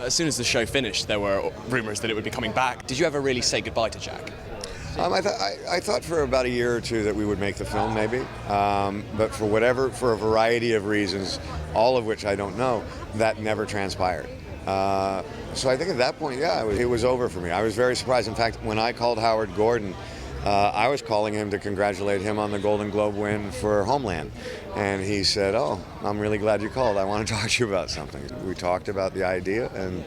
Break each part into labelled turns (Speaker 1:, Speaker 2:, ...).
Speaker 1: As soon as the show finished, there were rumours that it would be coming back. Did you ever really say goodbye to Jack?
Speaker 2: I thought for about a year or two that we would make the film, maybe, but for a variety of reasons, all of which I don't know, that never transpired. So I think at that point, yeah, it was over for me. I was very surprised. In fact, when I called Howard Gordon, I was calling him to congratulate him on the Golden Globe win for Homeland. And he said, "Oh, I'm really glad you called. I want to talk to you about something." We talked about the idea, and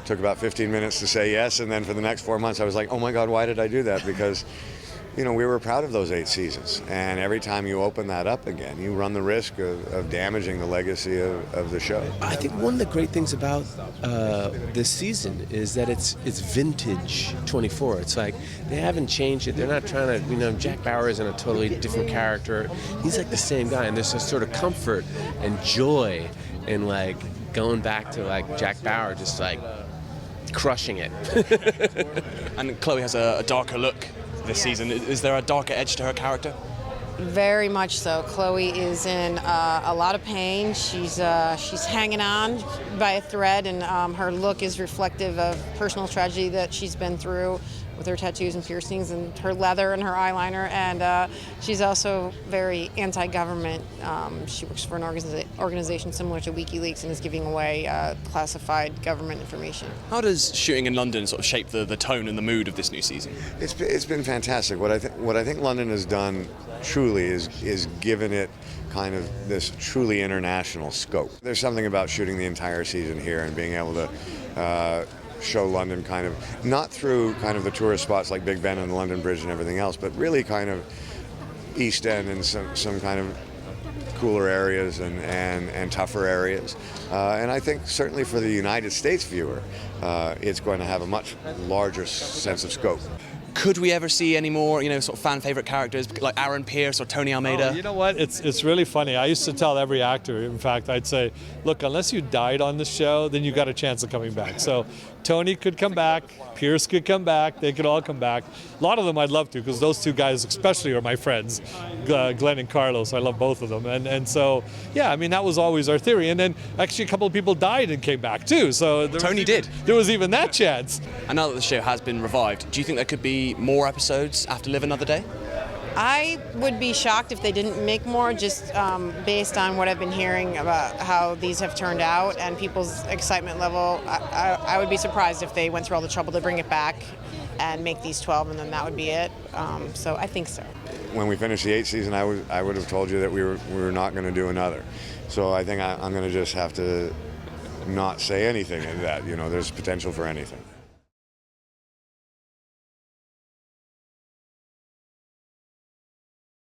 Speaker 2: took about 15 minutes to say yes, and then for the next 4 months I was like, oh my God, why did I do that? Because, you know, we were proud of those 8 seasons, and every time you open that up again, you run the risk of damaging the legacy of the show.
Speaker 3: I think one of the great things about this season is that it's vintage 24. It's like they haven't changed it. They're not trying to, you know, Jack Bauer isn't a totally different character. He's like the same guy, and there's a sort of comfort and joy in like going back to like Jack Bauer, just like crushing it.
Speaker 1: And Chloe has a darker look this season. Is there a darker edge to her character?
Speaker 4: Very much so. Chloe is in a lot of pain. She's hanging on by a thread, and her look is reflective of personal tragedy that she's been through with her tattoos and piercings and her leather and her eyeliner. And she's also very anti-government. She works for an organization similar to WikiLeaks and is giving away classified government information.
Speaker 1: How does shooting in London sort of shape the tone and the mood of this new season?
Speaker 2: It's been fantastic. What I think London has done truly is given it kind of this truly international scope. There's something about shooting the entire season here and being able to show London kind of, not through kind of the tourist spots like Big Ben and the London Bridge and everything else, but really kind of East End and some kind of cooler areas and tougher areas. And I think certainly for the United States viewer, it's going to have a much larger sense of scope.
Speaker 1: Could we ever see any more, you know, sort of fan favorite characters like Aaron Pierce or Tony Almeida?
Speaker 5: Oh, you know what? It's really funny. I used to tell every actor, in fact, I'd say, look, unless you died on the show, then you got a chance of coming back. So Tony could come back, Pierce could come back, they could all come back. A lot of them I'd love to, because those two guys especially are my friends, Glenn and Carlos. I love both of them. And so, yeah, I mean, that was always our theory. And then actually a couple of people died and came back too. So
Speaker 1: Tony did.
Speaker 5: There was even that chance.
Speaker 1: And now that the show has been revived, do you think there could be more episodes after Live Another Day?
Speaker 4: I would be shocked if they didn't make more, just based on what I've been hearing about how these have turned out and people's excitement level. I would be surprised if they went through all the trouble to bring it back and make these 12, and then that would be it. So I think so.
Speaker 2: When we finished the 8th season, I would have told you that we were not going to do another. So I think I'm going to just have to not say anything in that. You know, there's potential for anything.